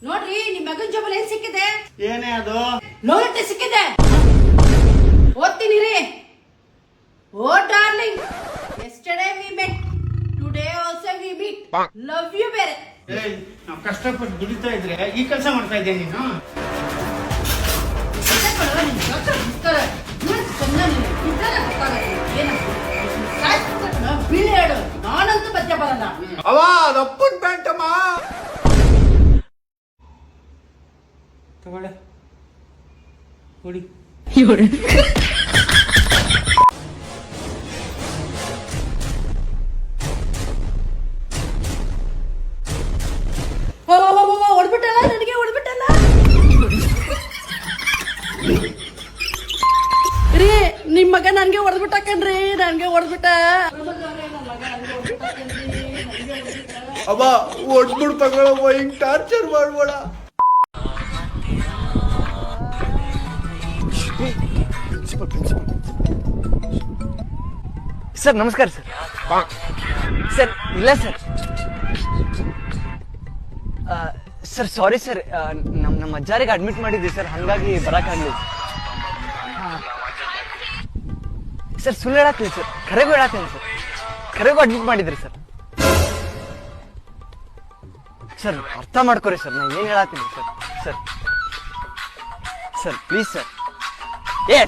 ನೋಡ್ರಿ ನಿಮ್ ಮಗನ್ ಜೋಬಲ್ ಏನ್ ಸಿಕ್ಕಿದೆ? ಏನೇ ಅದು? ಲೋನ್ ಸಿಕ್ಕಿದೆ. ಓದ್ತೀನಿ ರೀ. ಓ darling, yesterday we met, today also we meet. Love you ಬೇರೆ. ಏಯ್, ನಾವು ಕಷ್ಟಪಟ್ಟು ದುಡಿತಾ ಇದ್ರೆ ಈ ಕೆಲಸ ಮಾಡ್ತಾ ಇದ್ದೆ ನೀನು? ನಾನಂತೂ ಬಚ್ಚ ಬರಲ್ಲ. ಅವ ಅದಪ್ಪನ್ ಪ್ಯಾಂಟಮ್ಮ ತಗೊಳ್ಳೆ ಕೊಡಿ. ಹೊಡ್ಬಿಟ್ಟಲ್ಲ, ನನಗೆ ಹೊಡ್ಬಿಟ್ಟಲ್ಲ ರೀ. ನಿಮ್ ಮಗ ನನ್ಗೆ ಹೊಡೆದ್ಬಿಟ್ಟ ಕಣ್ರಿ, ನನ್ಗೆ ಹೊಡೆದ್ಬಿಟ್ಟ. ಅವ ಹೊಡ್ಬಿಡ್ ತಗೊಳವ, ಹಿಂಗ್ ಟಾರ್ಚರ್ ಮಾಡ್ಬೇಡ. ಸರ್ ನಮಸ್ಕಾರ ಸರ್. ಸರ್ ಇಲ್ಲ ಸರ್. ಸರ್ ಸಾರಿ ಸರ್, ನಮ್ಮ ಅಜ್ಜಾರಿಗೆ ಅಡ್ಮಿಟ್ ಮಾಡಿದ್ವಿ ಸರ್, ಹಂಗಾಗಿ ಬರಕ್ಕಾಗ್ಲಿಲ್ಲ ಸರ್. ಸುಳ್ಳು ಹೇಳತ್ತೀನಿ ಸರ್, ಕರೆಗೂ ಹೇಳತ್ತೀನಿ ಸರ್, ಕರೆಗೂ ಅಡ್ಮಿಟ್ ಮಾಡಿದ್ರಿ ಸರ್. ಸರ್ ಅರ್ಥ ಮಾಡ್ಕೊರಿ ಸರ್, ನಾನು ಏನ್ ಹೇಳತ್ತೀನಿ sir. Sir sir please sir.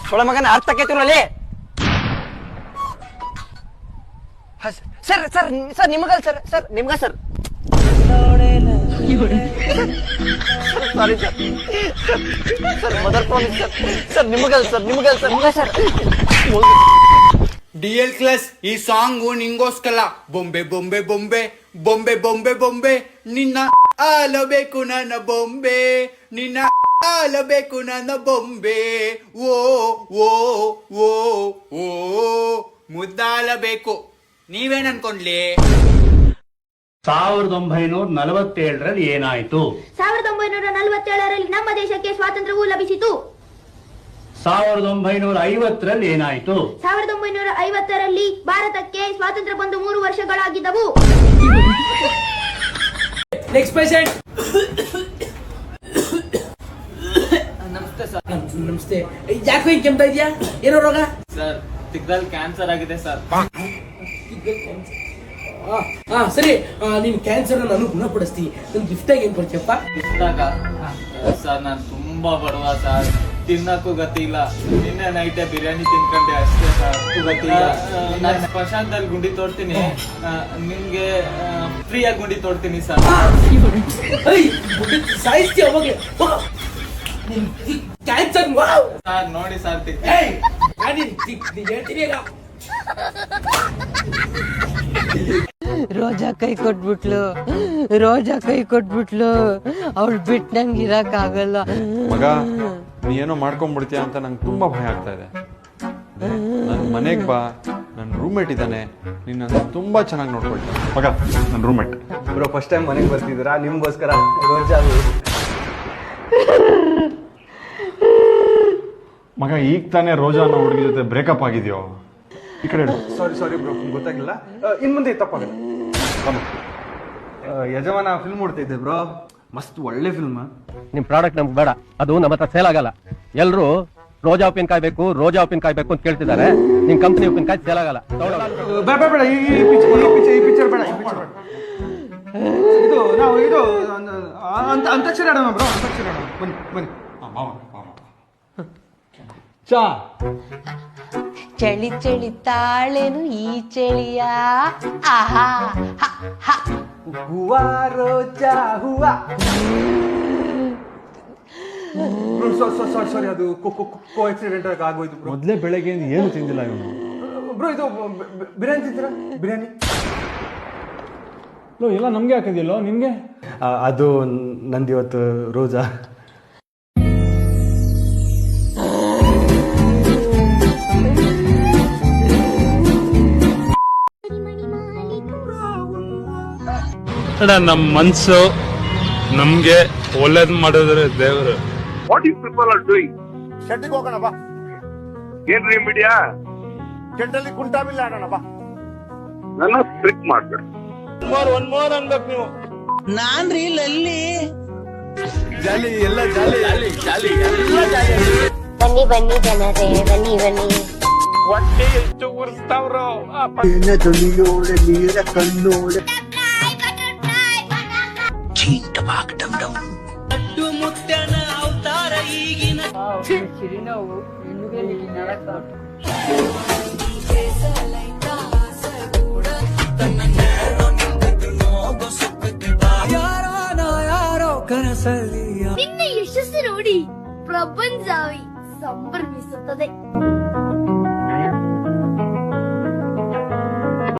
ಸೊಳ ಮಗನ ಅರ್ಥ ಕೇಳ್ತೀವಲ್ಲಿ. ಸರ್ ಸರ್ ಸರ್ ನಿಮಗಲ್ ಸರ್, ಸರ್ ನಿಮ್ಗ sir. Sorry sir, sir mother promise sir. Sir ನಿಮಗಲ್ ಸರ್, ನಿಮಗಲ್ ಸರ್, ನಿಮಗ ಸರ್. DL ಕ್ಲಾಸ್ ಈ ಸಾಂಗು ನಿಂಗೋಸ್ಕರ. ಬೊಂಬೆ ಬೊಂಬೆ ಬೊಂಬೆ ಬೊಂಬೆ ಬೊಂಬೆ ಬೊಂಬೆ, ನಿನ್ನ ಆಲಬೇಕು ನನ್ನ ಬೊಂಬೆ, ನಿನ್ನ ಆಲಬೇಕು ನನ್ನ ಬೊಂಬೆ. ಓ ಓ ಓ ಓ ಮುದ್ದಾಲಬೇಕು. ನೀವೇನ್ ಅನ್ಕೊಂಡ್ಲಿ? 1947ರಲ್ಲಿ ಏನಾಯ್ತು? 1947ರಲ್ಲಿ ನಮ್ಮ ದೇಶಕ್ಕೆ ಸ್ವಾತಂತ್ರ್ಯವು ಲಭಿಸಿತು. 1950ರಲ್ಲಿ ಏನಾಯ್ತು? 1950ರಲ್ಲಿ ಭಾರತಕ್ಕೆ ಸ್ವಾತಂತ್ರ್ಯ ಬಂದು 3 ವರ್ಷಗಳಾಗಿದ್ದವು. Next patient. ನಮಸ್ತೆ ಸರ್. ನಮಸ್ತೆ. ಯಾಕೆ ಹಿಂಗೆ ಕೆಮ್ತಾ ಇದೆಯಾ? ಏನೋ ರೋಗ? ಸರ್ ತಿಕ್ಕದಲ್ಲಿ ಕ್ಯಾನ್ಸರ್ ಆಗಿದೆ ಸರ್. ಸರಿ, ನೀನ್ ಕ್ಯಾನ್ಸರ್ ನಾನು ಗುಣಪಡಿಸ್ತೀನಿ. ನನ್ ಗಿಫ್ಟ್ ಆಗಿ ಏನ್ ಕೊಡ್ತೀಯಪ್ಪ? ಸರ್ ನಾನು ತುಂಬಾ ಬಡವ ಸರ್, ತಿನ್ನಕ್ಕೂ ಗತಿ ಇಲ್ಲ. ನಿನ್ನೆ ನೈಟೇ ಬಿರಿಯಾನಿ ತಿನ್ಕೊಂಡೆ ಅಷ್ಟೇ ಸರ್, ಗತಿ ಇಲ್ಲ. ನಾನು ಸ್ಮಶಾನದಲ್ಲಿ ಗುಂಡಿ ತೋಡ್ತೀನಿ, ನಿಮ್ಗೆ ಫ್ರೀಯಾಗಿ ಗುಂಡಿ ತೋಡ್ತೀನಿ ಸರ್. ಸಾಯಿಸ್ತೀಯ ಅವಾಗೆ ಕ್ಯಾನ್ಸರ್. ಸರ್ ನೋಡಿ ಸರ್, ಹೇಳ್ತೀನಿ ಈಗ. ರೋಜಾ ಕೈ ಕೊಟ್ಬಿಟ್ಲು, ರೋಜಾ ಕೈ ಕೊಟ್ಬಿಟ್ಲು. ಅವಳು ಬಿಟ್ಟು ನಂಗೆ ಇರಕ್ ಆಗಲ್ಲ. ಮಗ ನೀ ಏನೋ ಮಾಡ್ಕೊಂಡ್ಬಿಡ್ತೀಯ ಅಂತ ನಂಗೆ ತುಂಬಾ ಭಯ ಆಗ್ತಾ ಇದೆ. ನನ್ನ ಮನೆಗೆ ಬಾ, ನನ್ನ ರೂಮ್ಮೇಟ್ ಇದ್ದಾನೆ, ನಿನ್ನ ತುಂಬಾ ಚೆನ್ನಾಗಿ ನೋಡ್ಕೊಳ್ತಾನೆ. ಮಗ ನನ್ನ ರೂಮ್ಮೇಟ್. ಬ್ರೋ ಫಸ್ಟ್ ಟೈಮ್ ಮನೆಗೆ ಬರ್ತಿದ್ದೀರಾ, ನಿಮ್ಗೋಸ್ಕರ ರೋಜಾ. ಮಗ ಈಗ ತಾನೇ ರೋಜಾ ಅನ್ನೋ ಹುಡುಗಿ ಜೊತೆ ಬ್ರೇಕಪ್ ಆಗಿದ್ಯೋ? ಈ ಕಡೆ ಸಾರಿ ಬ್ರೋ, ಗೊತ್ತಾಗಿಲ್ಲ. ಇನ್ ಮುಂದೆ ತಪ್ಪಾಗಲ್ಲ. ಯಜಮಾನ ಫಿಲ್ಮ್ ನೋಡ್ತಾ ಇದ್ದೆ ಬ್ರೋ, ಮಸ್ತ್ ಒಳ್ಳೆ ಫಿಲ್ಮ್. ನಿಮ್ ಪ್ರಾಡಕ್ಟ್ ನಮ್ಗೆ ಬೇಡ, ಅದು ನಮ್ಮ ಹತ್ರ ಸೇಲ್ ಆಗಲ್ಲ. ಎಲ್ರು ರೋಜಾ ಉಪ್ಪಿನಕಾಯಿ ಬೇಕು, ರೋಜಾ ಉಪ್ಪಿನಕಾಯಿ ಬೇಕು ಅಂತ ಕೇಳ್ತಿದ್ದಾರೆ. ನಿಮ್ ಕಂಪನಿ ಉಪ್ಪಿನಕಾಯಿ ಸೇಲ್ ಆಗಲ್ಲ. ಬೇಡ, ಈ ಪಿಕ್ಚರ್ ಬೇಡ. ಇದು ನಾವು ಇದು ಅಂತಾಕ್ಷರಿ ಆಡೋಣ ಬ್ರೋ, ಅಂತಾಕ್ಷರಿ ಆಡೋಣ. ಬನ್ನಿ. ಚಾ ಚಳಿ ಚಳಿ ತಾಳೇನು ಈ ಚಳಿಯ. ಆಹಾ ಹೂವಾ ರೋಜಾ ಹೂವಾ. ಸಾರಿ, ಅದು ಕೋ ಆಕ್ಸಿಡೆಂಟ್ ಆಗೋಯ್ತು ಬ್ರೋ. ಮೊದಲೇ ಬೆಳಗ್ಗೆ ಏನು ತಿಂದಿಲ್ಲ ಇವನು. ಬ್ರೋ ಇದು ಬಿರಿಯಾನಿ ತಿಂತೀರಾ? ಬಿರಿಯಾನಿ ಎಲ್ಲ ನಮ್ಗೆ ಹಾಕಿದ್ಯಲ್ಲೋ, ನಿನ್ಗೆ? ಅದು ನಂದಿವತ್ತು ರೋಜಾ. ನಮ್ಮ ಮನ್ಸು ನಮ್ಗೆ ಒಳ್ಳೇದ್ ಮಾಡಿದ್ರೆ ದೇವರು. What you people are doing? ಶೆಟ್ಟಿಗೆ ಹೋಗೋಣ ಬಾ. ಏನ್ರಿ ಮೀಡಿಯಾ? ಶೆಟ್ಟಲ್ಲಿ ಕುಂಟಾ ಬಿಲ್ಲ ಆಡೋಣ ಬಾ. ನನ್ನ ಸ್ಟ್ರಿಕ್ ಮಾಡ್ಬೇಡಿ. ಒನ್ ಮೋರ್ ಅನ್ಬೇಕು ನೀವು. ನಾನ್ರಿ ಲಲ್ಲಿ ಜಾಲಿ ಎಲ್ಲ ಜಾಲಿ ಬನ್ನಿ ಬನ್ನಿ ಜನರೇ ಬನ್ನಿ ಬನ್ನಿ. ನೀರ ಕಣ್ಣೋಳೆ ನಿನ್ನ ಯಶಸ್ಸು ನೋಡಿ ಪ್ರಪಂಚವೇ ಸಂಭ್ರಮಿಸುತ್ತದೆ.